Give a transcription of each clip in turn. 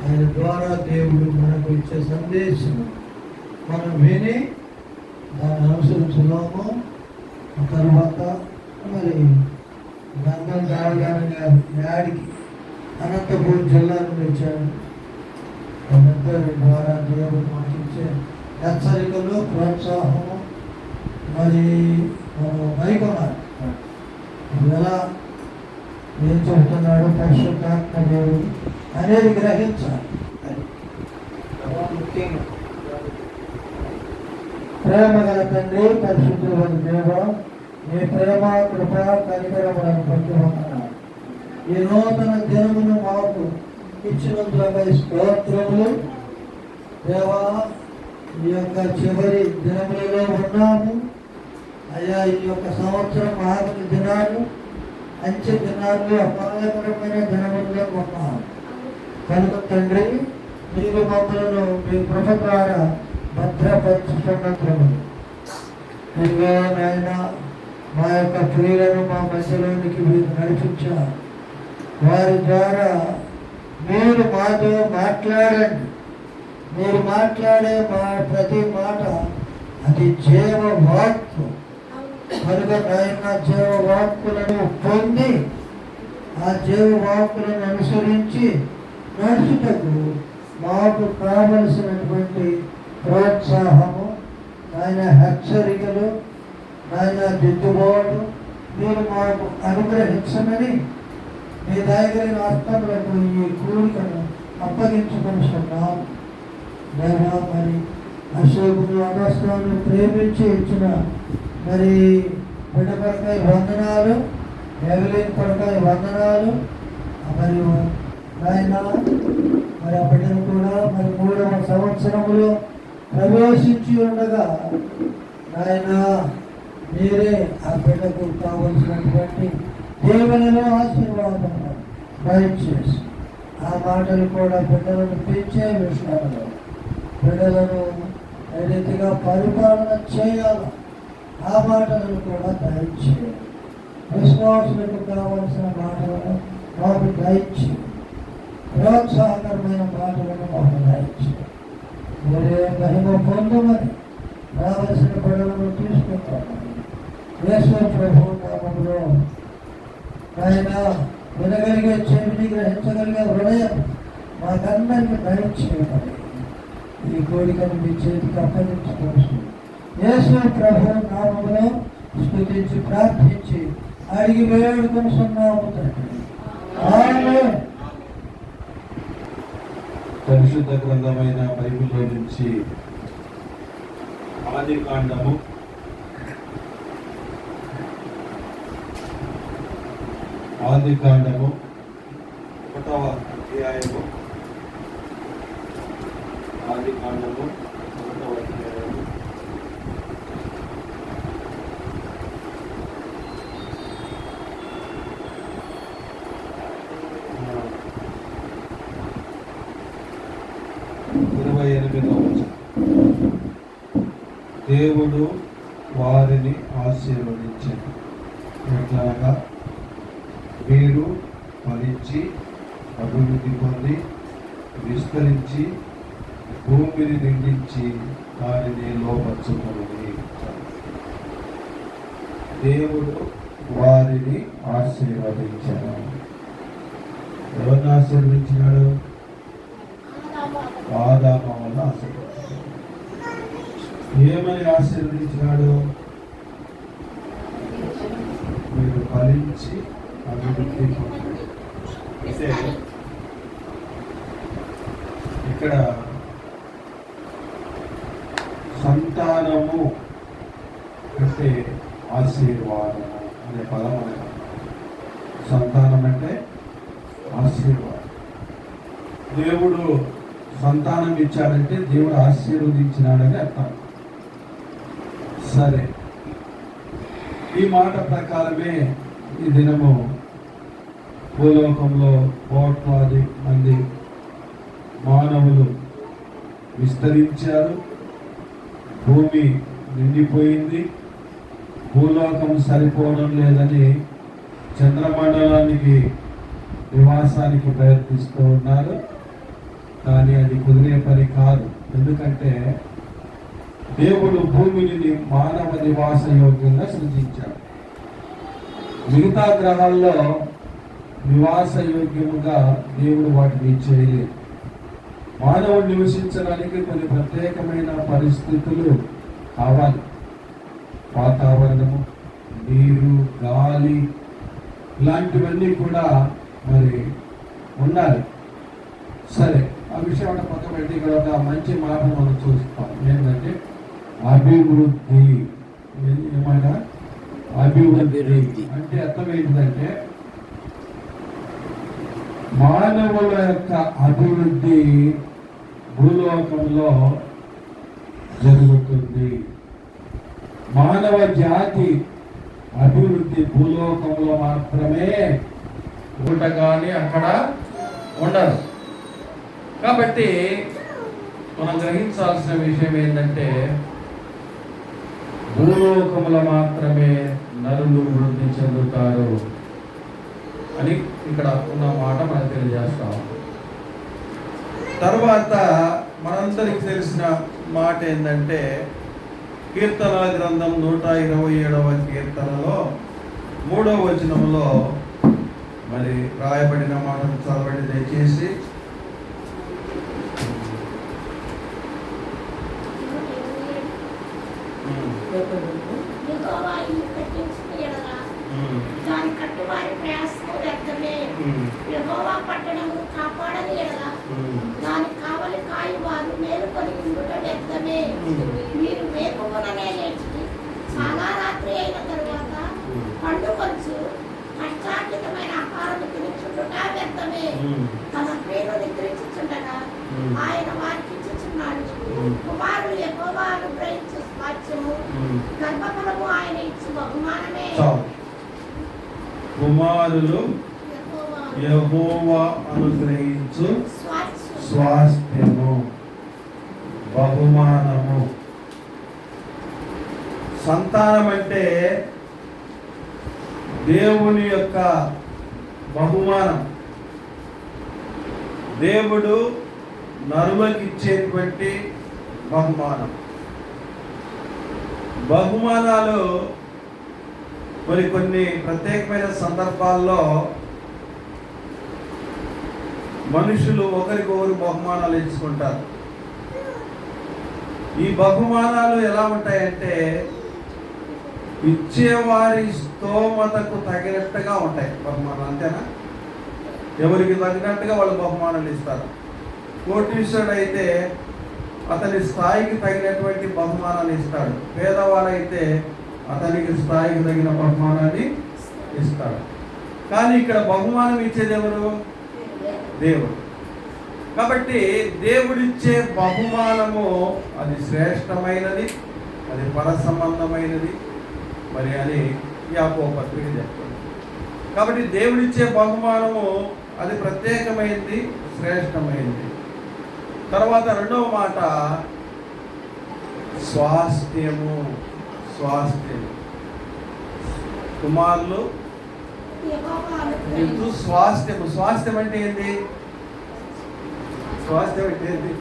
ఆయన ద్వారా దేవుడు మనకు ఇచ్చే సందేశం మనం విని దాన్ని అనుసరించున్నాము. తర్వాత మరి గంగం దావగాని గారు యాడికి అనంతపురం జిల్లా నుండి వచ్చారు. వాళ్ళిద్దరి ద్వారా దేవుడు మనకి ఇచ్చే హెచ్చరికలు, ప్రోత్సాహము మరి మనం వైకొనాలి. ఎలా ఏం చెబుతున్నాడు పరిశుద్ధాత్మ దేవుడు అనేది గ్రహించాలి. ముఖ్యంగా ప్రేమ గల తండ్రి, పరిశుద్ధుల దేవ, మీ ప్రేమ కృప కనికరములను పొంది ఉన్నాను. ఈ నూతన దినమును మాకు ఇచ్చినందులపై స్తోత్రములు. దేవా, ఈ యొక్క చివరి దినములలో ఉన్నాము అయ్యా. ఈ యొక్క సంవత్సరం ఆఖరి దినాలు, అంచె దినాలు, అపాయకరమైన దినములలో ఉన్నాము కనుక తండ్రి, మీరు మమ్మలను మీ కృప ద్వారా భద్రపరుచుతున్నట్లుము. ఇదిగో నాయన, మా యొక్క ప్రియులను మా మధ్యలోనికి మీరు నడిపించారు. వారి ద్వారా మీరు మాతో మాట్లాడండి. మీరు మాట్లాడే ప్రతి మాట అది జీవవాక్కు కనుక నాయన, జీవవాక్కులను పొంది ఆ జీవవాక్కులను అనుసరించి నడుచుటకు మాకు కావలసినటువంటి ప్రోత్సాహము, ఆయన హెచ్చరికలు, ఆయన దిద్దుబాటు మీరు మాకు అనుగ్రహించమని మీ దయగలిగిన హస్తములకు ఈ కూడికను అప్పగించుకుంటున్నాం. దేవా, మరి అశోకుడు అనవసరాన్ని ప్రేమించి ఇచ్చిన మరి బిడ్డ పడకాయ వందనాలు, ఎవలేని పడకాయ వందనాలు. మరియు ఆయన మరి ఆ బిడ్డను కూడా మరి 3వ సంవత్సరంలో ప్రవేశించి ఉండగా ఆయన మీరే ఆ బిడ్డకు కావలసినటువంటి దేవునిలో ఆశీర్వాదం దయచేసి ఆ మాటలు కూడా బిడ్డలను పెంచే విషయాలలో బిడ్డలను ఏ రీతిగా పరిపాలన చేయాలో ఆ మాటలను కూడా దయచేయాలి. విశ్వాసులకు కావలసిన మాటలను మాకు దయచేయాలి. ప్రోత్సాహకరమైన మాటలను మాకు దయచేయాలి. మీరే మహిమ పొందమని కావలసిన బిడ్డలను తీసుకుంటామని యేసు ప్రభు నామములో ఆయన వినగలిగే చెవిని, గ్రహించగలిగే హృదయం మాకందరికీ దయచేయమని ఈ కోరికను మీ చేతికి అప్పగించుకోవచ్చు. యేసు ప్రభు నామములో స్తుతించి ప్రార్థించి అడిగి వేడుకొనుచున్నాము తండ్రి. ఆమేన్. పరిశుద్ధ గ్రంథమైన బైబిల్లో నుంచి ఆది కాండము 1వ అధ్యాయము. ఆది కాండము 1వ అధ్యాయము. దేవుడు వారిని ఆశీర్వదించాడు. ఎట్లాగా మీరు ఫలించి అభివృద్ధి పొంది విస్తరించి భూమిని నిండించి దానిని లోపరుచుకుని. దేవుడు వారిని ఆశీర్వదించాడు. ఎవరిని ఆశీర్వదించినాడు? ఆదాము వల్ల ఆశీర్వదించాడు. ఏమని ఆశీర్వదించినాడు? మీరు ఫలించి అభివృద్ధి పొందండి. అంటే ఇక్కడ సంతానము అంటే ఆశీర్వాదము అనే పదం అనేది. సంతానం అంటే ఆశీర్వాదం. దేవుడు సంతానం ఇచ్చాడంటే దేవుడు ఆశీర్వదించినాడని అర్థం. సరే, ఈ మాట ప్రకారమే ఈ దినము భూలోకంలో కోట్లాది మంది మానవులు విస్తరించారు. భూమి నిండిపోయింది. భూలోకం సరిపోవడం లేదని చంద్రమండలానికి నివాసానికి ప్రయత్నిస్తూ ఉన్నారు. కానీ అది కుదిరే పని కాదు. ఎందుకంటే దేవుడు భూమిని మానవ నివాస యోగ్యంగా సృజించాడు. మిగతా గ్రహాల్లో నివాస యోగ్యముగా దేవుడు వాటిని చేయలేదు. మానవుడు నివసించడానికి కొన్ని ప్రత్యేకమైన పరిస్థితులు కావాలి. వాతావరణము, నీరు, గాలి ఇలాంటివన్నీ కూడా మరి ఉండాలి. సరే, ఆ విషయం పక్కన పెట్టి ఇక్కడ ఒక మంచి మాట మనం చూస్తాం. ఏంటంటే అభివృద్ధి. ఏమైనా అభివృద్ధి అంటే అర్థం ఏంటంటే మానవుల యొక్క అభివృద్ధి భూలోకంలో జరుగుతుంది. మానవ జాతి అభివృద్ధి భూలోకంలో మాత్రమే ఉండగానే అక్కడ ఉండదు. కాబట్టి మనం గ్రహించాల్సిన విషయం ఏంటంటే భూలోకములో మాత్రమే నరులు వృద్ధి చెందుతారు అని ఇక్కడ ఉన్న మాట మనకు తెలియజేస్తాం. తర్వాత మనందరికి తెలిసిన మాట ఏంటంటే కీర్తనల గ్రంథం 127వ కీర్తనలో 3వ వచనంలో మరి రాయబడిన మాటను చదవండి దయచేసి. దాని కట్టువారి ప్రయాసము వ్యర్థమే. యెహోవా పట్టణమును కాపాడని ఎడల దాని కావలి కాయువారు మేలుకొని ఉండుట వ్యర్థమే. మీరు వేకువననే లేచి చాలా రాత్రి అయిన తరువాత పండుకొంచు కష్టార్జితమైన ఆహారం తినుచుండుట వ్యర్థమే. తన ప్రియులు నిద్రించుచుండగా ఆయన వారికి ఇచ్చుచున్నాడు. కుమారులు యెహోవా అనుగ్రహించు స్వాస్థ్యము, గర్భఫలము ఆయన ఇచ్చు బహుమానమే. కుమారులు యెహోవా అనుగ్రహించు స్వాస్థ్యము, బహుమానము. సంతానం అంటే దేవుని యొక్క బహుమానం. దేవుడు నరులకు ఇచ్చేటువంటి బహుమానం. బహుమానాలు మరి కొన్ని ప్రత్యేకమైన సందర్భాల్లో మనుషులు ఒకరికొకరు బహుమానాలు ఇచ్చుకుంటారు. ఈ బహుమానాలు ఎలా ఉంటాయంటే ఇచ్చేవారి స్తోమతకు తగినట్టుగా ఉంటాయి బహుమానాలు. అంతేనా? ఎవరికి తగినట్టుగా వాళ్ళు బహుమానాలు ఇస్తారు. కోటీశ్వరుడు అయితే అతని స్థాయికి తగినటువంటి బహుమానాన్ని ఇస్తాడు. పేదవాడైతే అతనికి స్థాయికి తగిన బహుమానాన్ని ఇస్తాడు. కానీ ఇక్కడ బహుమానం ఇచ్చేది ఎవరు? దేవుడు. కాబట్టి దేవుడిచ్చే బహుమానము అది శ్రేష్టమైనది, అది పర సంబంధమైనది మరి అని యాకోబు పత్రిక చెప్తుంది. కాబట్టి దేవుడిచ్చే బహుమానము అది ప్రత్యేకమైనది, శ్రేష్టమైనది. తర్వాత రెండవ మాట స్వాస్థ్యము. స్వాస్థ్యం. కుమారులు ఎందు స్వాస్థ్యము. స్వాస్థ్యం అంటే ఏంటి? స్వాస్థ్యం అంటే ఏంటి?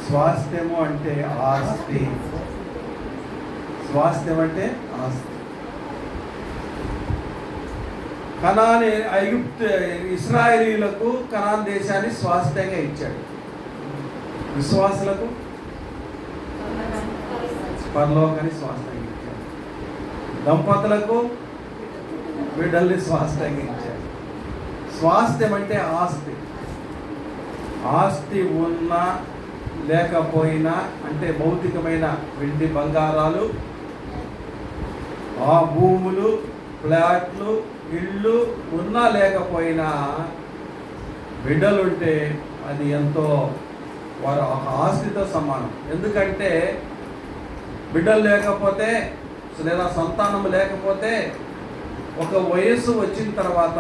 స్వాస్థ్యము అంటే ఆస్తి. స్వాస్థ్యం అంటే ఆస్తి. కనాని ఐగుప్తు ఇశ్రాయేలీయులకు కనాన్ దేశాన్ని స్వాస్థ్యంగా ఇచ్చాడు. విశ్వాసులకు పరలోకాన్ని స్వాస్థ్యంగా ఇచ్చాడు. దంపతులకు బిడ్డల్ని స్వాస్థ్యంగా ఇచ్చాడు. స్వాస్థ్యం అంటే ఆస్తి. ఆస్తి ఉన్నా లేకపోయినా అంటే భౌతికమైన వెండి బంగారాలు, ఆ భూములు, ఫ్లాట్లు, ఇళ్ళు ఉన్నా లేకపోయినా బిడ్డలుంటే అది ఎంతో వారు ఆస్తితో సమానం. ఎందుకంటే బిడ్డలు లేకపోతే లేదా సంతానం లేకపోతే ఒక వయస్సు వచ్చిన తర్వాత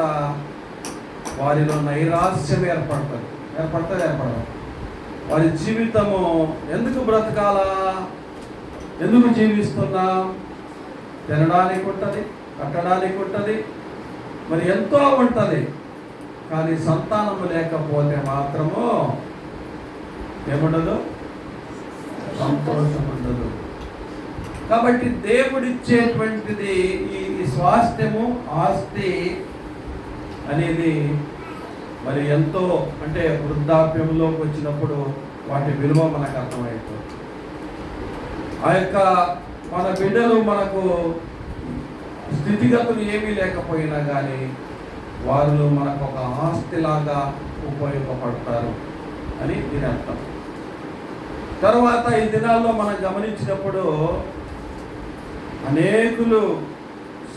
వారిలో నైరాశ్యం ఏర్పడదు. వారి జీవితము ఎందుకు బ్రతకాలా, ఎందుకు జీవిస్తున్నాం? తినడానికి ఉంటుంది, కట్టడానికి ఉంటుంది, మరి ఎంతో ఉంటుంది. కానీ సంతానము లేకపోతే మాత్రము ఏముండదు, సంతోషం ఉండదు. కాబట్టి దేవుడిచ్చేటువంటిది ఈ స్వాస్థ్యము, ఆస్తి అనేది మరి ఎంతో, అంటే వృద్ధాప్యంలోకి వచ్చినప్పుడు వాటి విలువ మనకు అర్థమవుతుంది. ఆ యొక్క మన బిడ్డలు మనకు స్థితిగతులు ఏమీ లేకపోయినా కానీ వారు మనకు ఒక ఆస్తిలాగా ఉపయోగపడతారు అని దీని అర్థం. తర్వాత ఈ దినాల్లో మనం గమనించినప్పుడు అనేకులు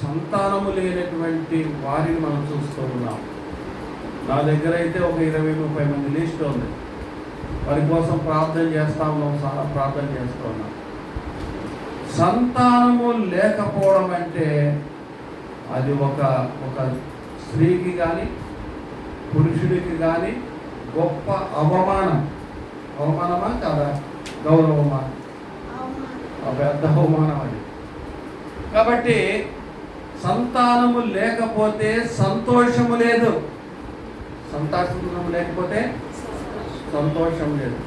సంతానము లేనటువంటి వారిని మనం చూస్తూ ఉన్నాం. నా దగ్గర అయితే ఒక 20-30 మంది లిస్ట్ ఉంది. వారి కోసం ప్రార్థన చేస్తా ఉన్నాం, ప్రార్థన చేస్తూ ఉన్నాం. సంతానము లేకపోవడం అంటే అది ఒక స్త్రీకి కానీ పురుషుడికి కానీ గొప్ప అవమానమా కాదా? గౌరవమా? పెద్ద అవమానం అది. కాబట్టి సంతానము లేకపోతే సంతోషము లేదు, సంతానము లేకపోతే సంతోషం లేదు.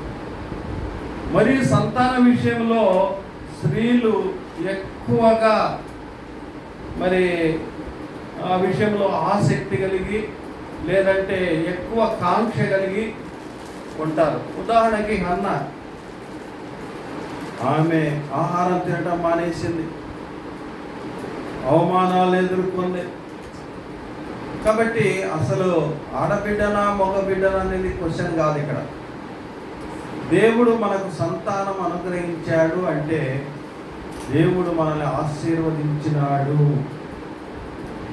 మరియు సంతాన విషయంలో స్త్రీలు ఎక్కువగా మరి ఆ విషయంలో ఆసక్తి కలిగి లేదంటే ఎక్కువ కాంక్ష కలిగి ఉంటారు. ఉదాహరణకి హన్నా, ఆమె ఆహారం తినటం మానేసింది, అవమానాలు ఎదుర్కొంది. కాబట్టి అసలు ఆడబిడ్డనా మగ బిడ్డనా అనేది క్వశ్చన్ కాదు. ఇక్కడ దేవుడు మనకు సంతానం అనుగ్రహించాడు అంటే దేవుడు మనల్ని ఆశీర్వదించినాడు,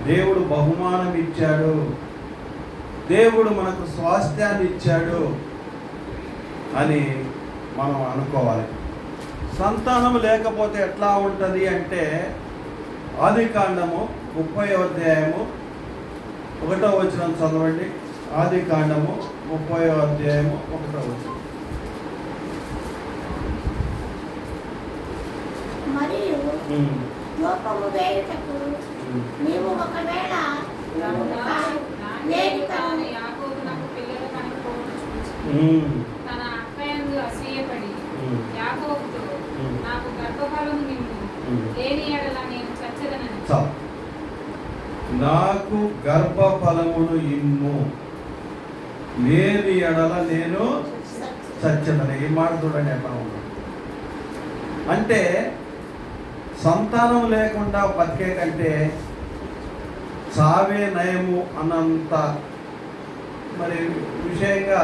దేవుడు బహుమానం ఇచ్చాడు, దేవుడు మనకు స్వాస్థ్యాన్ని ఇచ్చాడు అని మనం అనుకోవాలి. సంతానం లేకపోతే ఎట్లా ఉంటుంది అంటే ఆదికాండము 30వ అధ్యాయము 1వ వచనం చదవండి. ఆదికాండము 30వ అధ్యాయము 1వ వచనం. మరియు లోపము వేయుటకు నీవు ఒకవేళ తన అక్కయందు అసూయపడి యాకోబుతో నాకు గర్భఫలము నిమ్ము, లేని ఎడల నేను చచ్చెదనని. నాకు గర్భఫలమును ఇమ్ము, లేని ఎడల నేను చచ్చెదను. ఈ మాట చూడండి ఎట్లా ఉంది. అంటే సంతానం లేకుండా బతికే కంటే చావే నయము అన్నంత మరి విషయంగా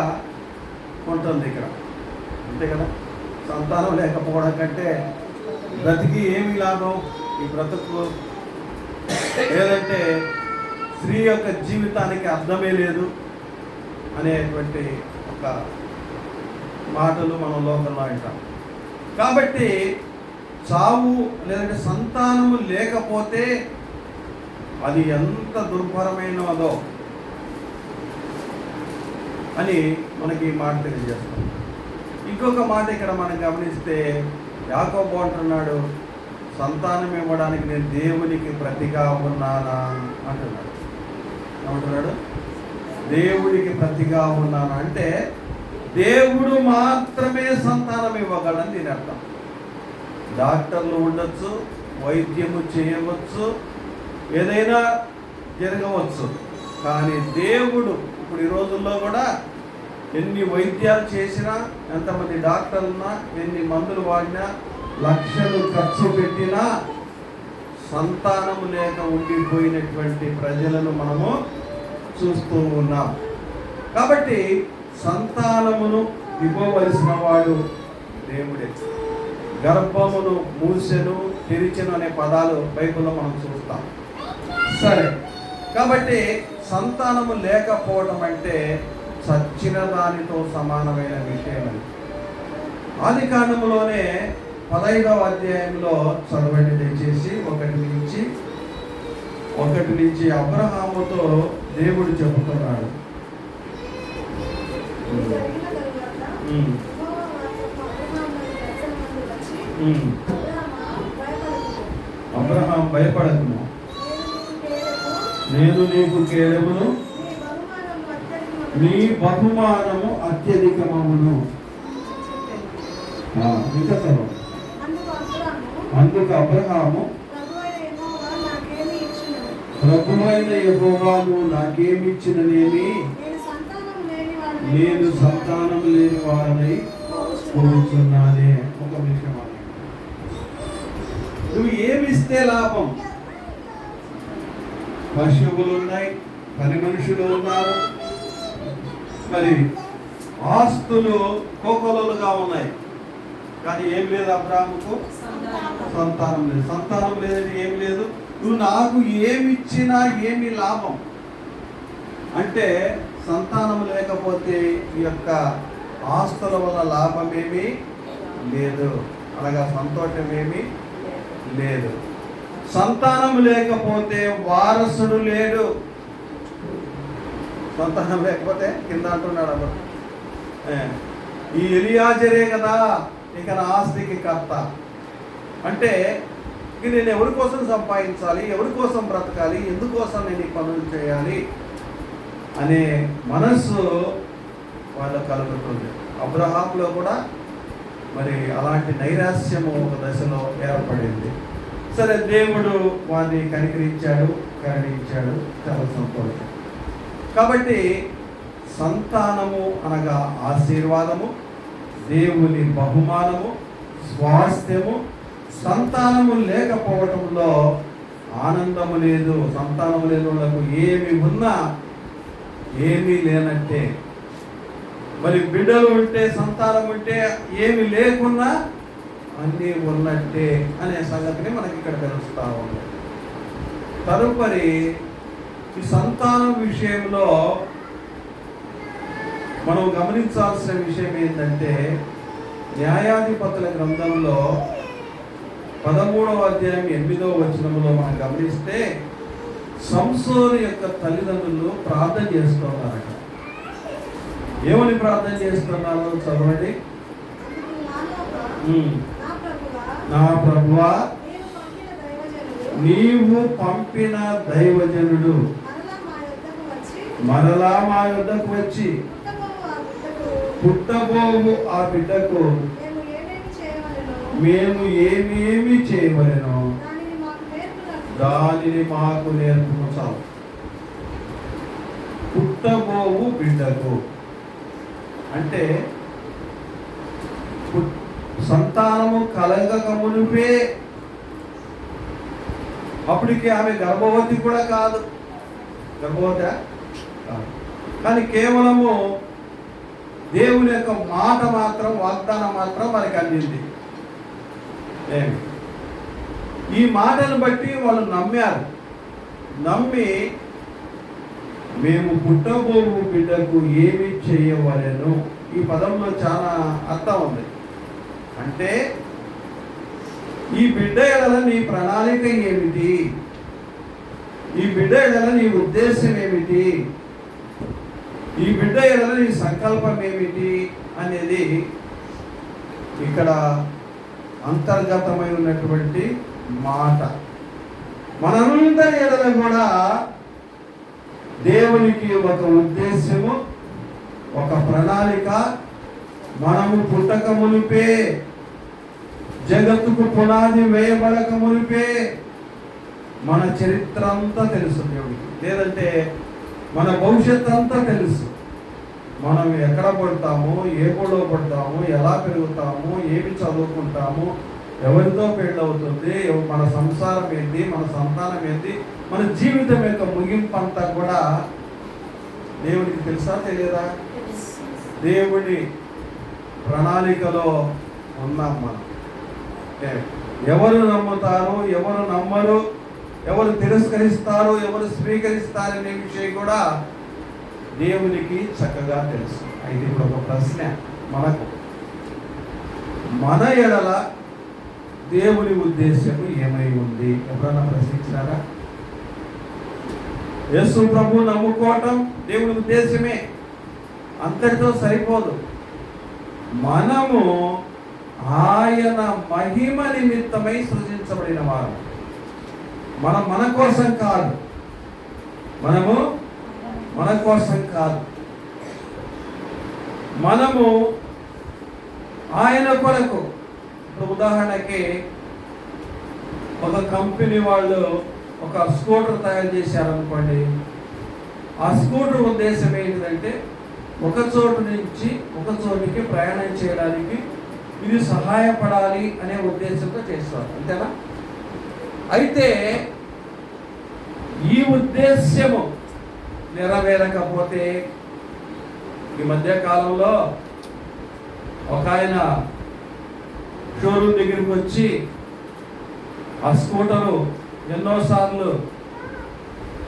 ఉంటుంది ఇక్కడ, అంతే కదా. సంతానం లేకపోవడం కంటే బ్రతికి ఏమి లాభం ఈ బ్రతుకు, లేదంటే స్త్రీ యొక్క జీవితానికి అర్థమే లేదు అనేటువంటి ఒక మాటలు మనం లోకంలో వింటాం. కాబట్టి చావు లేదంటే సంతానము లేకపోతే అది ఎంత దుర్భరమైనదో అని మనకి ఈ మాట తెలియజేస్తాం. ఇంకొక మాట ఇక్కడ మనం గమనిస్తే యాకోబు అంటున్నాడు, సంతానం ఇవ్వడానికి నేను దేవునికి ప్రతిగా ఉన్నానా అంటున్నాడు. ఏమంటున్నాడు? దేవుడికి ప్రతిగా ఉన్నాను అంటే దేవుడు మాత్రమే సంతానం ఇవ్వగలని దీని అర్థం. డాక్టర్లు ఉండొచ్చు, వైద్యము చేయవచ్చు, ఏదైనా జరగవచ్చు, కానీ దేవుడు ఇప్పుడు ఈ రోజుల్లో కూడా ఎన్ని వైద్యాలు చేసినా, ఎంతమంది డాక్టర్లున్నా, ఎన్ని మందులు వాడినా, లక్షలు ఖర్చు పెట్టినా సంతానము లేక ఉండిపోయినటువంటి ప్రజలను మనము చూస్తూ ఉన్నాం. కాబట్టి సంతానమును ఇవ్వవలసిన వాడు దేవుడే. గర్భమును మూసెను, తెరిచెను అనే పదాలు బైబిల్లో మనం చూస్తాం. సరే, కాబట్టి సంతానము లేకపోవడం అంటే చచ్చిన దానితో సమానమైన విషయం అని ఆదికాండములోనే 15వ అధ్యాయంలో చదవండి దయచేసి. 1 నుంచి అబ్రహాముతో దేవుడు చెబుతున్నాడు. అబ్రహాం భయపడకుము, నేను నీకు కేడమును నీ బహుమానము అత్యధికమవును. ఇంకా చదువు. అందుకు అబ్రహాము, ప్రభువైన యెహోవా నువ్వు నాకేమిచ్చిననేమి, నేను సంతానం లేని వారనై కోరుచున్నానే. ఒక విషయం, నువ్వు ఏమిస్తే లాభం? పశువులు ఉన్నాయి, పని మనుషులు ఉన్నారు, మరి ఆస్తులు కోకొలలుగా ఉన్నాయి, కానీ ఏం లేదు అబ్రాహాముకు? సంతానం లేదు. సంతానం లేదని ఏం లేదు. నువ్వు నాకు ఏమిచ్చినా ఏమి లాభం అంటే, సంతానం లేకపోతే ఈ యొక్క ఆస్తుల వల్ల లాభమేమీ లేదు, అనగా సంతోషమేమీ లేదు. సంతానం లేకపోతే వారసుడు లేడు. సంతానం లేకపోతే కింద అంటున్నాడు అప్పుడు, ఈ ఎలియాజరే కదా ఇక నా ఆస్తికి కర్త. అంటే ఇక నేను ఎవరి కోసం సంపాదించాలి, ఎవరి కోసం బ్రతకాలి, ఎందుకోసం నేను ఈ పనులు చేయాలి అనే మనస్సు వాళ్ళకు కలుగుతుంది. అబ్రహాంలో కూడా మరి అలాంటి నైరాశ్యము ఒక దశలో ఏర్పడింది. సరే, దేవుడు వారిని కనికరించాడు, కరుణించాడు, చాలా సంతోషం. కాబట్టి సంతానము అనగా ఆశీర్వాదము, దేవుని బహుమానము, స్వాస్థ్యము. సంతానము లేకపోవటంలో ఆనందము లేదు. సంతానము లేని వాళ్ళకు ఏమి ఉన్నా ఏమీ లేనట్టే. మరి బిడ్డలు ఉంటే, సంతానం ఉంటే ఏమి లేకున్నా అన్నీ ఉన్నట్టే అనే సంగతిని మనకి ఇక్కడ తెలుస్తూ ఉంది. తదుపరి ఈ సంతానం విషయంలో మనం గమనించాల్సిన విషయం ఏంటంటే, న్యాయాధిపతుల గ్రంథంలో 13వ అధ్యాయం 8వ వచనంలో మనం గమనిస్తే, సంసోను యొక్క తల్లిదండ్రులు ప్రార్థన చేస్తున్నారట. ఏమని ప్రార్థన చేస్తున్నారో చదవండి. నా ప్రభువా, నీవు పంపిన దైవజనుడు మరలా మా యొద్దకు వచ్చి పుట్టబోవు ఆ బిడ్డకు మేము ఏమేమి చేయవలెనో దానిని మాకు నేర్పుము. చాలు. పుట్టబోవు బిడ్డకు అంటే సంతానము కలగక మునిపే, అప్పటికి ఆమె గర్భవతి కూడా కాదు. గర్భవతి కాదు, కానీ కేవలము దేవుని యొక్క మాట మాత్రం, వాగ్దానం మాత్రం మనకి అందింది. ఈ మాటను బట్టి వాళ్ళు నమ్మారు. నమ్మి మేము పుట్టబోవు బిడ్డకు ఏమి చేయవలెను. ఈ పదంలో చాలా అర్థం ఉంది. అంటే ఈ బిడ్డ ఎడల నీ ప్రణాళిక ఏమిటి, ఈ బిడ్డ ఎడల నీ ఉద్దేశం ఏమిటి, ఈ బిడ్డ ఎడల నీ సంకల్పం ఏమిటి అనేది ఇక్కడ అంతర్గతమైనటువంటి మాట. మనందరి ఎడల కూడా దేవునికి ఒక ఉద్దేశము, ఒక ప్రణాళిక. మనము పుట్టక మునిపే, జగత్తుకు పునాది వేయబడక మునిపే మన చరిత్ర అంతా తెలుసు దేవుడికి. లేదంటే మన భవిష్యత్తు అంతా తెలుసు. మనం ఎక్కడ పడతాము, ఏ గుడిలో పడతాము, ఎలా పెరుగుతాము, ఏమి చదువుకుంటాము, ఎవరితో పెళ్ళవుతుంది, మన సంసారం ఏంటి, మన సంతానం ఏంటి, మన జీవితం యొక్క ముగింపు అంతా కూడా దేవుడికి తెలుసా తెలియదా? దేవుడి ప్రణాళికలో ఉన్నాం మనం. ఎవరు నమ్ముతారు, ఎవరు నమ్మరు, ఎవరు తిరస్కరిస్తారు, ఎవరు స్వీకరిస్తారనే విషయం కూడా దేవునికి చక్కగా తెలుసు. అయితే ఇప్పుడు ఒక ప్రశ్న మనకు, మన ఎడల దేవుని ఉద్దేశము ఏమై ఉంది? ఎప్పుడన్నా ప్రశ్నించారా? యేసు ప్రభు నమ్ముకోవటం దేవుని ఉద్దేశమే, అంతటితో సరిపోదు. మనము ఆయన మహిమ నిమిత్తమై సృజించబడిన వారు. మనం మన కోసం కాదు, మనము మన కోసం కాదు. మనము ఆయన కొరకు, ఇప్పుడు ఉదాహరణకి ఒక కంపెనీ వాళ్ళు ఒక స్కూటర్ తయారు చేశారనుకోండి. ఆ స్కూటర్ ఉద్దేశం ఏంటిదంటే ఒక చోటు నుంచి ఒక చోటుకి ప్రయాణం చేయడానికి ఇది సహాయపడాలి అనే ఉద్దేశంతో చేస్తారు, అంతేనా? అయితే ఈ ఉద్దేశ్యము నెరవేరకపోతే, ఈ మధ్య కాలంలో ఒక ఆయన షోరూమ్ దగ్గరికి వచ్చి ఆ స్కూటరు ఎన్నోసార్లు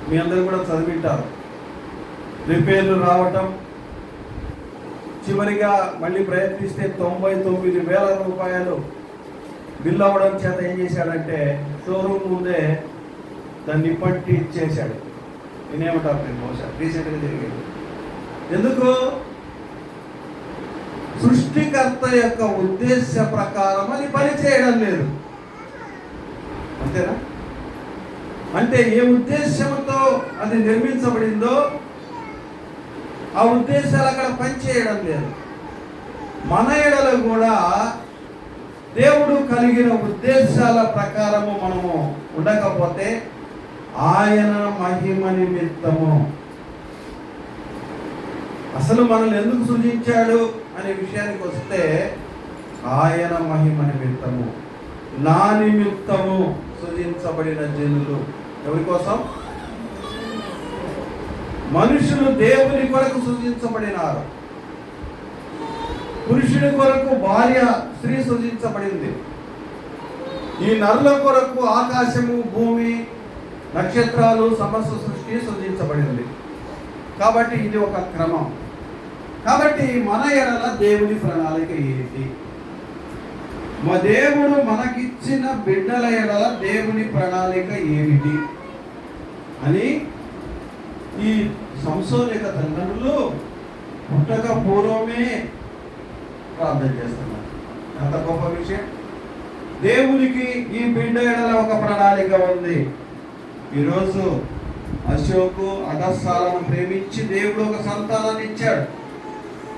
మీ అందరూ కూడా చదివింటారు, రిపేర్లు రావటం, చివరిగా మళ్ళీ ప్రయత్నిస్తే 99,000 రూపాయలు బిల్లు అవ్వడం చేత ఏం చేశాడంటే షోరూమ్ ముందే దాన్ని పట్టి ఇచ్చేశాడు. నేనేమంటారు, నేను బహుశా రీసెంట్గా జరిగేది. ఎందుకు? సృష్టికర్త యొక్క ఉద్దేశ ప్రకారం అది పని చేయడం లేదు, అంతేనా? అంటే ఏ ఉద్దేశంతో అది నిర్మించబడిందో ఆ ఉద్దేశాలు అక్కడ పనిచేయడం లేదు. మన ఎడల కూడా దేవుడు కలిగిన ఉద్దేశాల ప్రకారము మనము ఉండకపోతే ఆయన మహిమ నిమిత్తము, అసలు మనల్ని ఎందుకు సృజించాడు అనే విషయానికి వస్తే ఆయన మహిమ నిమిత్తము, నా నిమిత్తము సృజించబడిన జనులు. ఎవరి కోసం? మనుషులు దేవుని కొరకు సృజించబడినారు. పురుషుని కొరకు భార్య, స్త్రీ సృజించబడింది. ఈ నరుల కొరకు ఆకాశము, భూమి, నక్షత్రాలు, సమస్త సృష్టి సృజించబడింది. కాబట్టి ఇది ఒక క్రమం. కాబట్టి మన ఎడల దేవుని ప్రణాళిక ఏంటి? మా దేవుడు మనకిచ్చిన బిడ్డల ఎడల దేవుని ప్రణాళిక ఏమిటి అని ఈ సంసోను యొక్క తల్లిదండ్రులు పుట్టక పూర్వమే ప్రార్థన చేస్తున్నారు. అంత గొప్ప విషయం. దేవునికి ఈ బిడ్డ ఎడల ఒక ప్రణాళిక ఉంది. ఈరోజు అశోకు అగస్సాలను ప్రేమించి దేవుడు ఒక సంతానాన్ని ఇచ్చాడు,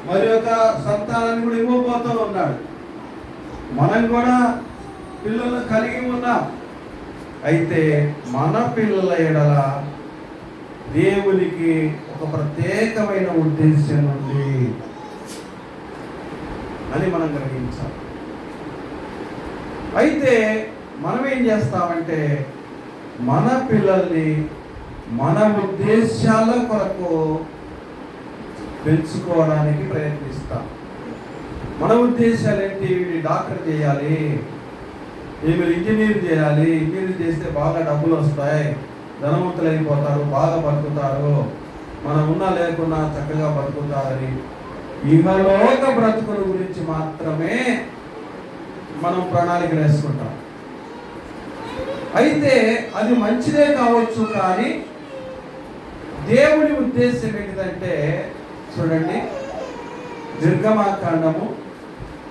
మరి ఒక సంతానాన్ని కూడా ఇవ్వబోతూ ఉన్నాడు. మనం కూడా పిల్లలను కలిగి ఉన్నాం. అయితే మన పిల్లల ఎడల దేవునికి ఒక ప్రత్యేకమైన ఉద్దేశం ఉంది అని మనం గ్రహించాలి. అయితే మనం ఏం చేస్తామంటే మన పిల్లల్ని మన ఉద్దేశాల కొరకు పెంచుకోవడానికి ప్రయత్నిస్తాం. మన ఉద్దేశాలు ఏంటి? వీడి డాక్టర్ చేయాలి, వీళ్ళు ఇంజనీర్ చేయాలి, ఇంజనీర్ చేస్తే బాగా డబ్బులు వస్తాయి, ధనవంతులు అయిపోతారు, బాగా బతుకుతారు, మనం ఉన్నా లేకున్నా చక్కగా బతుకుతారని ఇహలోక బ్రతుకుల గురించి మాత్రమే మనం ప్రణాళికలు వేసుకుంటాం. అయితే అది మంచిదే కావచ్చు, కానీ దేవుడి ఉద్దేశం ఏంటిదంటే చూడండి, నిర్గమాకాండము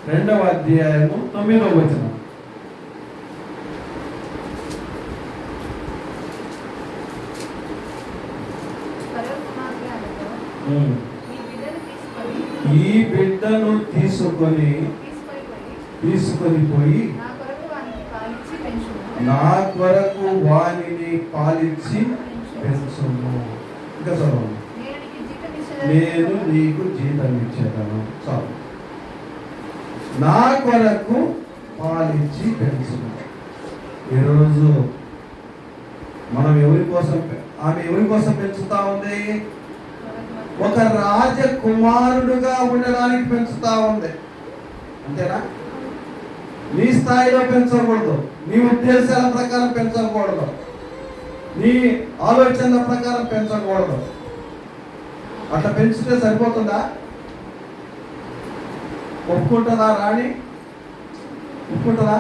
2వ అధ్యాయము 9వ వచనం. ఈ బిడ్డను తీసుకొని పోయి నా కొరకు వానిని పాలించి పెంచుము. ఇంకా చదవండి. నేను నీకు జీతం ఇచ్చేదను. చాలు. నా కొరకు పాలించి పెంచుము. ఈరోజు మనం ఆమె ఎవరి కోసం పెంచుతా ఉంది? ఒక రాజకుమారుడుగా ఉండడానికి పెంచుతా ఉంది, అంతేనా? నీ స్థాయిలో పెంచకూడదు, నీ ఉద్దేశాల ప్రకారం పెంచకూడదు, నీ ఆలోచనల ప్రకారం పెంచకూడదు. అట్లా పెంచితే సరిపోతుందా? ఒప్పుకుంటుందా రాణి? ఒప్పుకుంటుందా?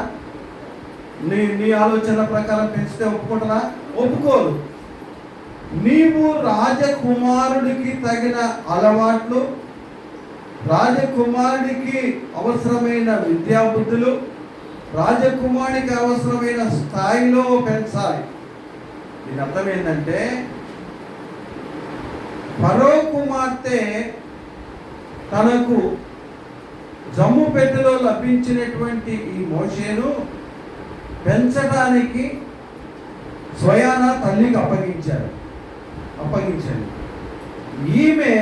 నీ ఆలోచనల ప్రకారం పెంచితే ఒప్పుకుంటుందా? ఒప్పుకోదు. నీవు రాజకుమారుడికి తగిన అలవాట్లు, రాజకుమారుడికి అవసరమైన విద్యాబుద్ధులు, రాజకుమారుడికి అవసరమైన స్థాయిలో పెంచాలి. దీని అర్థం ఏంటంటే, ఫరో కుమార్తె తనకు జమ్ము పెట్టెలో లభించినటువంటి ఈ మోషేను పెంచడానికి స్వయాన తల్లికి అప్పగించాడు. ఈమె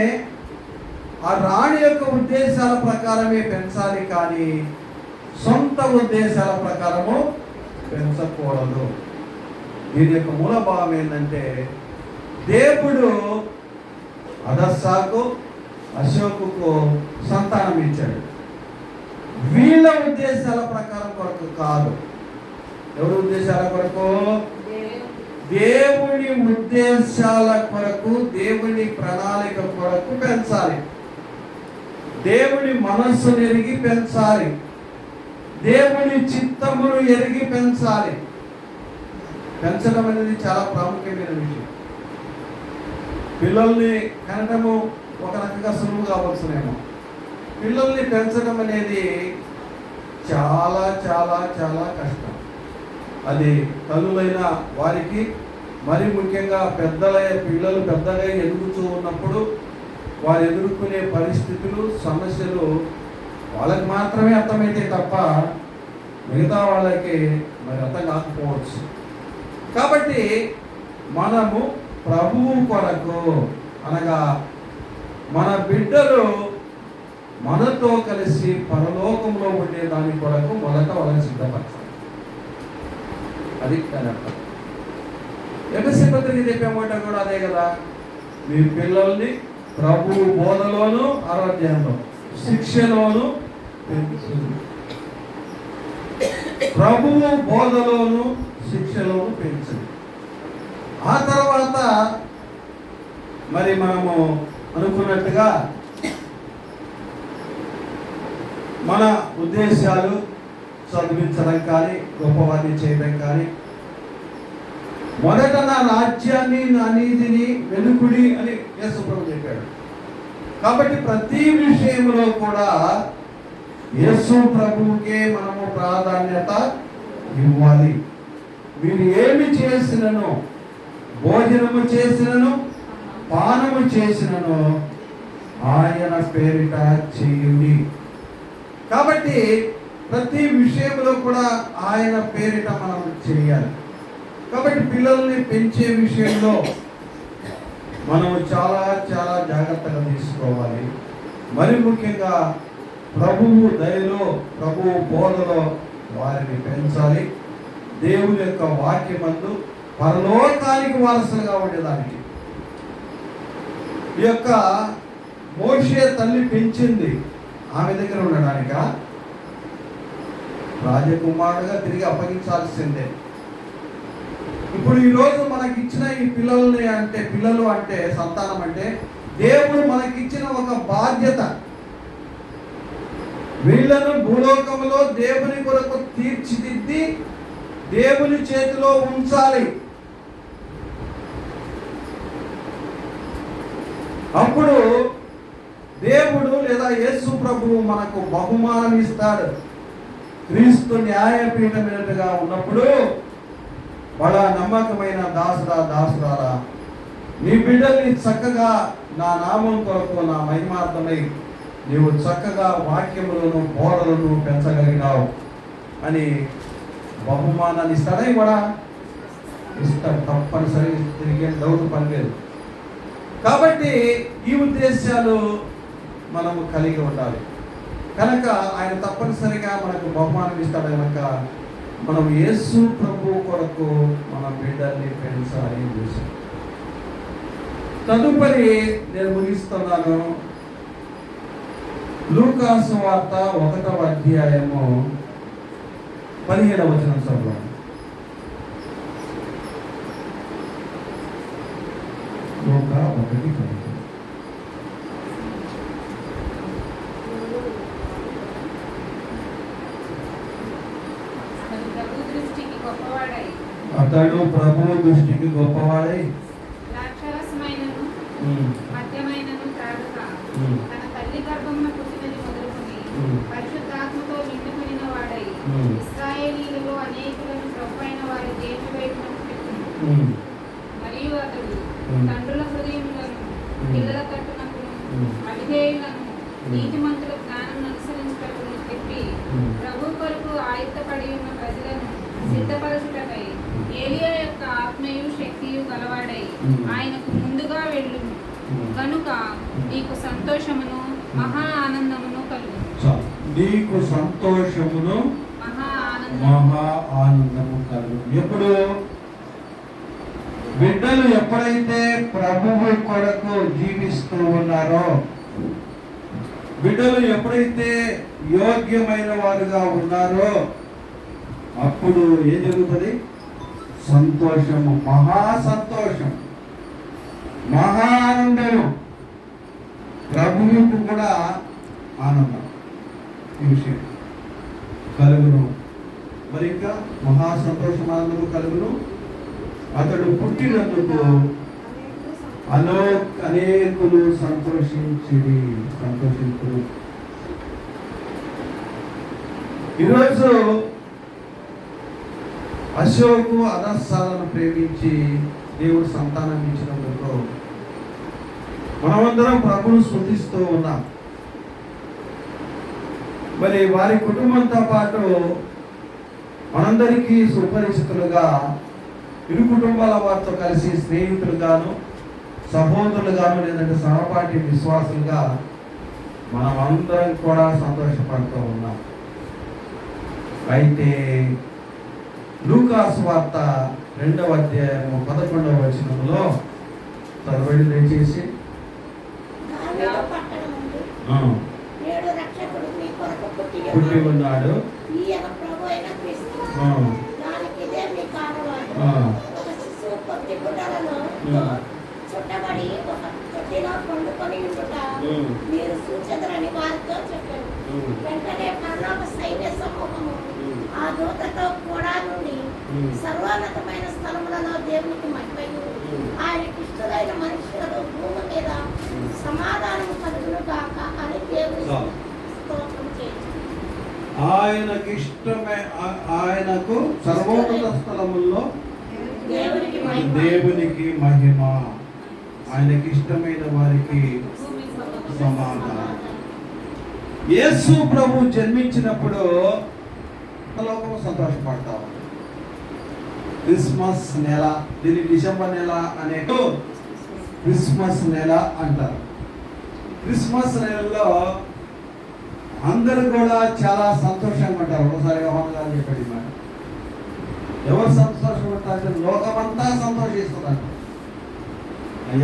ఆ రాణి యొక్క ఉద్దేశాల ప్రకారమే పెంచాలి, కానీ సొంత ఉద్దేశాల ప్రకారము పెంచకూడదు. దీని యొక్క మూల భావం ఏంటంటే, దేవుడు అదస్సాకు అశోకుకు సంతానం ఇచ్చాడు. వీళ్ళ ఉద్దేశాల ప్రకారం కొరకు కాదు. ఎవరి ఉద్దేశాల కొరకు? దేవుని ఉద్దేశాల కొరకు, దేవుని ప్రణాళిక కొరకు పెంచాలి. దేవుని మనస్సును ఎరిగి పెంచాలి. దేవుని చిత్తమును ఎరిగి పెంచాలి. పెంచడం అనేది చాలా ప్రాముఖ్యమైన విషయం. పిల్లల్ని కనడము ఒక రకంగా సులువు కావచ్చునేమో. పిల్లల్ని పెంచడం అనేది చాలా చాలా చాలా కష్టం. అది తల్లులైన వారికి, మరి ముఖ్యంగా పిల్లలు పెద్దగా ఎదుగుతూ ఉన్నప్పుడు వారు ఎదుర్కొనే పరిస్థితులు, సమస్యలు వాళ్ళకి మాత్రమే అర్థమైతే తప్ప మిగతా వాళ్ళకి మరి అర్థం కాకపోవచ్చు. కాబట్టి మనము ప్రభువు కొరకు, అనగా మన బిడ్డలు మనతో కలిసి పరలోకంలో ఉండే దాని కొరకు మొదట వాళ్ళని సిద్ధపరచాలి. అది దాని అర్థం. ఎఫెసీ పత్రిక చెప్పే మాట కూడా అదే కదా. మీ పిల్లల్ని ప్రభువు బోధలోను, ఆరాధ్యంలో, శిక్షలోను పెంచుతుంది. ప్రభువు బోధలోను, శిక్షలోను పెంచుతుంది. ఆ తర్వాత మరి మనము అనుకున్నట్టుగా మన ఉద్దేశాలు చదివించడం కానీ, గొప్పవారిని చేయడం కానీ, మొదట నా రాజ్యాన్ని, నా నీతిని వెనుకుడి అని యేసు ప్రభు చెప్పాడు. కాబట్టి ప్రతి విషయంలో కూడా యేసు ప్రభువుకే మనము ప్రాధాన్యత ఇవ్వాలి. మీరు ఏమి చేసినను, భోజనము చేసినను, పానము చేసినను ఆయన పేరిట చేయుడి. కాబట్టి ప్రతి విషయంలో కూడా ఆయన పేరిట మనం చేయాలి. కాబట్టి పిల్లల్ని పెంచే విషయంలో మనము చాలా చాలా జాగ్రత్తగా తీసుకోవాలి. మరి ముఖ్యంగా ప్రభువు దయలో, ప్రభువు బోధలో వారిని పెంచాలి. దేవుని యొక్క వాక్యమందు పరలోకానికి వారసులుగా ఉండేదానికి. ఈ యొక్క మోషే తల్లి పెంచింది ఆమె దగ్గర ఉండడానిక? రాజకుమారుడుగా తిరిగి అప్పగించాల్సిందే. ఇప్పుడు ఈరోజు మనకిచ్చిన ఈ పిల్లలు అంటే సంతానం అంటే దేవుడు మనకిచ్చిన ఒక బాధ్యత. వీళ్ళను భూలోకంలో దేవుని కొరకు తీర్చిదిద్ది దేవుని చేతిలో ఉంచాలి. అప్పుడు దేవుడు లేదా యేసు ప్రభువు మనకు బహుమానం ఇస్తాడు. క్రీస్తు న్యాయపీఠం మీదగా ఉన్నప్పుడు, బడా నమ్మకమైన దాసురారా, నీ బిడ్డల్ని చక్కగా నా నామం కొరకు, నా మహిమార్థమై నీవు చక్కగా వాక్యములను, బోధలను పెంచగలిగినావు అని బహుమానాన్ని ఇస్తాడా? కూడా ఇస్తాడు, తప్పనిసరి. తిరిగే డౌట్ పని లేదు. కాబట్టి ఈ ఉద్దేశాలు మనము కలిగి ఉండాలి. కనుక ఆయన తప్పనిసరిగా మనకు బహుమానం ఇస్తాడు. కనుక మనం యేసు ప్రభు కొరకు మన బిడ్డల్ని పెంచాలి. తదుపరి నేను ముగిస్తున్నాను. లూకాసు వార్త 1వ అధ్యాయము 15వ వచనం చదువు. లూకా 1:15. అతడు ప్రభు దృష్టికి గొప్పవాడై ద్రాక్షరసమైనను మద్యమైనను త్రాగక తన తల్లి గర్భమున పుట్టినది మొదలుకొని పరిశుద్ధాత్మతో నిండుకొనిన వాడై ఇశ్రాయేలీయులలో అనేకులను ప్రభువైన వారి దేవుని వైపునకు పెట్టెను. మరియు అతడు తండ్రుల హృదయములను పిల్లల తట్టునకును, అవిధేయులను నీతిమంతుల జ్ఞానం అనుసరించుటకు చెప్పి ప్రభు కొరకు ఆయుత్తపడి ఉన్న ప్రజలను సిద్ధపరచుటకై ఏలియా యొక్క ఆత్మయు శక్తియు గలవాడై ఆయనకు ముందుగా వెళ్ళును కనుక నీకు సంతోషమును మహా ఆనందమును కలుగును. నీకు సంతోషమును మహా ఆనందము కలుగును. ఎప్పుడు బిడ్డలు ఎప్పుడైతే ప్రభువు కొరకు జీవిస్తూ ఉన్నారో, బిడ్డలు ఎప్పుడైతే యోగ్యమైన వారుగా ఉన్నారో, అప్పుడు ఏం జరుగుతుంది? సంతోషము, మహా సంతోషం, మహా ఆనందము. ప్రభువుకు కూడా ఆనందం ఈ విషయం కలుగును. మరి ఇంకా మహా సంతోషం, ఆనందము కలుగును. అతడు పుట్టినందుకు అనేకులు సంతోషించుడు. ఈరోజు అశోకు అదస్సాలను ప్రేమించి దేవుడు సంతానం ఇచ్చినందుకు మనమందరం ప్రభువును స్తుతిస్తూ ఉన్నాం. మరి వారి కుటుంబంతో పాటు మనందరికీ సుపరిచితులుగా ఇరు కుటుంబాల వారితో కలిసి స్నేహితులుగాను, సహోదరులుగాను, లేదంటే సహపాఠి విశ్వాసులుగా మనం అందరం కూడా సంతోషపడుతూ ఉన్నాం. అయితే లూకాసు వార్త 2వ అధ్యాయము 11వ వచనంలో చదవండి దయచేసి. పుట్టి ఉన్నాడు, చుట్టబడి ఒక తొట్టిలో పండుకొని ఉండుట మీరు సూచదరని వారితో చెప్పారు. వెంటనే పరలోక సైన్య సమూహము ఆ దూతతో కూడా నుండి సర్వోన్నతమైన స్థలములలో దేవునికి మహిమయు ఆయనకి ఇష్టమైన మనుషులకు భూమి మీద సమాధానము కలుగును గాక అని దేవుని స్తోత్రం చేయించు. ఆయనకు సర్వోన్నత స్థలముల్లో దేవునికి మహిమ, ఆయనకి ఇష్టమైన వారికి సమాధానం. యేసు ప్రభు జన్మించినప్పుడు లోకము సంతోషపడతా ఉంది. క్రిస్మస్ నెల, దీన్ని డిసెంబర్ నెల అనే క్రిస్మస్ నెల అంటారు. క్రిస్మస్ నెలలో అందరూ కూడా చాలా సంతోషంగా ఉంటారు. ఒకసారి యోహాను గారు చెప్పాడు మాట, ఎవరు సంతోషపడతారంటే లోకమంతా సంతోషిస్తున్నారు.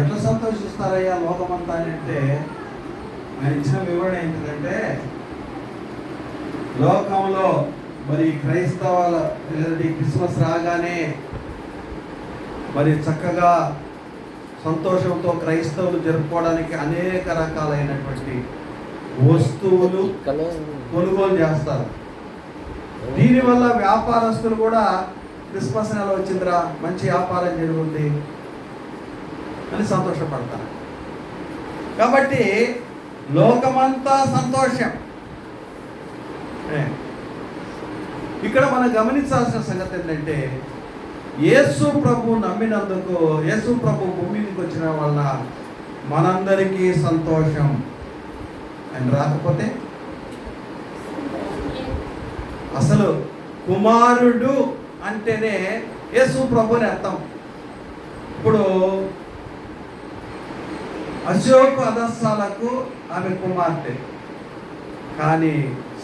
ఎట్లా సంతోషిస్తారయ్యా లోకమంతా అంటే, ఆయన ఇచ్చిన వివరణ ఏంటంటే, లోకంలో మరి క్రైస్తవాల క్రిస్మస్ రాగానే మరి చక్కగా సంతోషంతో క్రైస్తవులు జరుపుకోవడానికి అనేక రకాలైనటువంటి వస్తువులు కొనుగోలు చేస్తారు. దీనివల్ల వ్యాపారస్తులు కూడా క్రిస్మస్ నెల వచ్చిందిరా, మంచి వ్యాపారం జరుగుతుంది అని సంతోషపడతారు. కాబట్టి లోకమంతా సంతోషం. ఇక్కడ మనం గమనించాల్సిన సంగతి ఏంటంటే, యేసు ప్రభు నమ్మినందుకు, యేసు ప్రభు భూమికి వచ్చిన వల్ల మనందరికీ సంతోషం. ఆయన రాకపోతే అసలు కుమారుడు అంటేనే యేసు ప్రభుని అర్థం. ఇప్పుడు అశోకు అదస్సాలకు ఆమె కుమార్తె, కానీ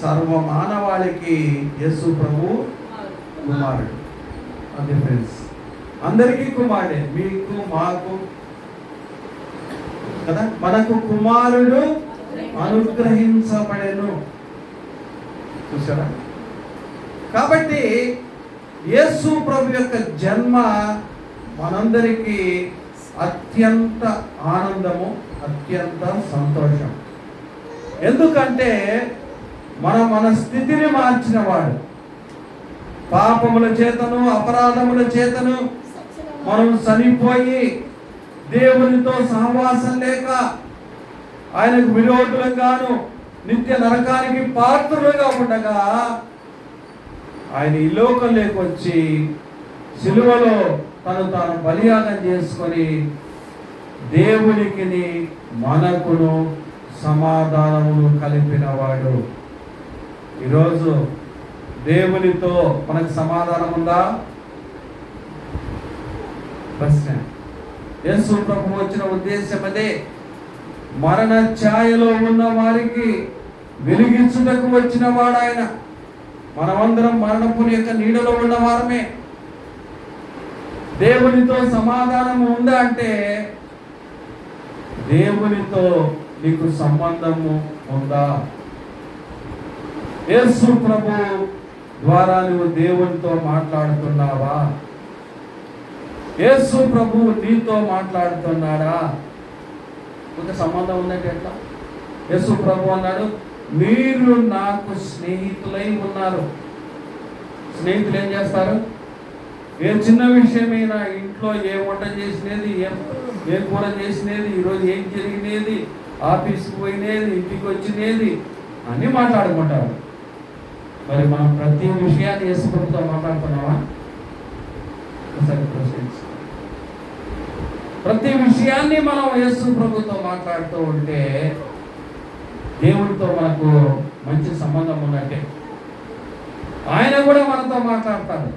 సర్వ మానవాళికి యేసు ప్రభు కుమారుడు. అది ఫ్రెండ్స్, అందరికీ కుమారుడే, మీకు మాకు కదా. మనకు కుమారుడు అనుగ్రహించబడెను, చూసారా. కాబట్టి యేసు ప్రభు యొక్క జన్మ మనందరికీ అత్యంత ఆనందము, అత్యంత సంతోషం. ఎందుకంటే మన స్థితిని మార్చిన వాడు. పాపముల చేతను అపరాధముల చేతను మనం చనిపోయి దేవునితో సహవాసం లేక ఆయనకు విరోధులంగాను నిత్య నరకానికి పాత్రులుగా ఉండగా ఆయన ఈ లోకంలోకి వచ్చి సిలువలో తాను బలియాగం చేసుకొని దేవునికి మనకును సమాధానమును కలిపినవాడు. ఈరోజు దేవునితో మనకు సమాధానం ఉందా? ప్రశ్న. యేసు ప్రభు వచ్చిన ఉద్దేశం అదే. మరణ ఛాయలో ఉన్న వారికి వెలిగించుటకు వచ్చిన వాడు ఆయన. మనమందరం మరణపుని యొక్క నీడలో ఉన్న వారమే. దేవునితో సమాధానం ఉందా అంటే దేవునితో నీకు సంబంధము ఉందా? యేసు ప్రభు ద్వారా నువ్వు దేవునితో మాట్లాడుతున్నావా? యేసు ప్రభు నీతో మాట్లాడుతున్నాడా? ఒక సంబంధం ఉందంటే ఎట్లా? యేసు ప్రభు అన్నాడు, మీరు నాకు స్నేహితులై ఉన్నారు. స్నేహితులు ఏం చేస్తారు? ఏ చిన్న విషయమైనా, ఇంట్లో ఏ వంట చేసినది, ఏ కూర చేసినది, ఈరోజు ఏం జరిగినది, ఆఫీస్కి పోయినది, ఇంటికి వచ్చినది అన్నీ మాట్లాడుకుంటారు. మరి మనం ప్రతి విషయాన్ని యేసు ప్రభుతో మాట్లాడుతున్నామా? ఒకసారి ప్రశ్నించు. ప్రతి విషయాన్ని మనం యేసు ప్రభుతో మాట్లాడుతూ ఉంటే దేవుడితో మనకు మంచి సంబంధం ఉన్నట్టే. ఆయన కూడా మనతో మాట్లాడతారు,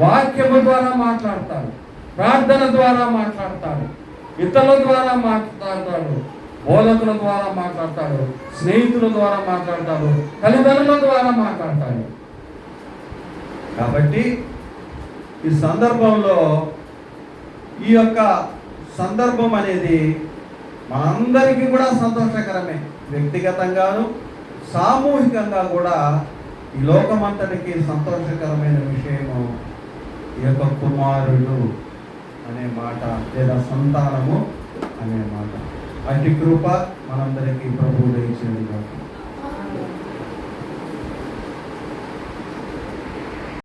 వాక్యము ద్వారా మాట్లాడతారు, ప్రార్థన ద్వారా మాట్లాడతారు, ఇతరుల ద్వారా మాట్లాడతాడు, బోధకుల ద్వారా మాట్లాడతాడు, స్నేహితుల ద్వారా మాట్లాడతాడు, తల్లిదండ్రుల ద్వారా మాట్లాడతాడు. కాబట్టి ఈ సందర్భంలో ఈ యొక్క సందర్భం అనేది మనందరికీ కూడా సంతోషకరమే. వ్యక్తిగతంగాను సామూహికంగా కూడా ఈ లోకమంతటికి సంతోషకరమైన విషయము ఈ యొక్క కుమారుడు అనే మాట లేదా సంతానము అనే మాట. అట్టి కృప మనందరికీ ప్రభువు దయచేయును.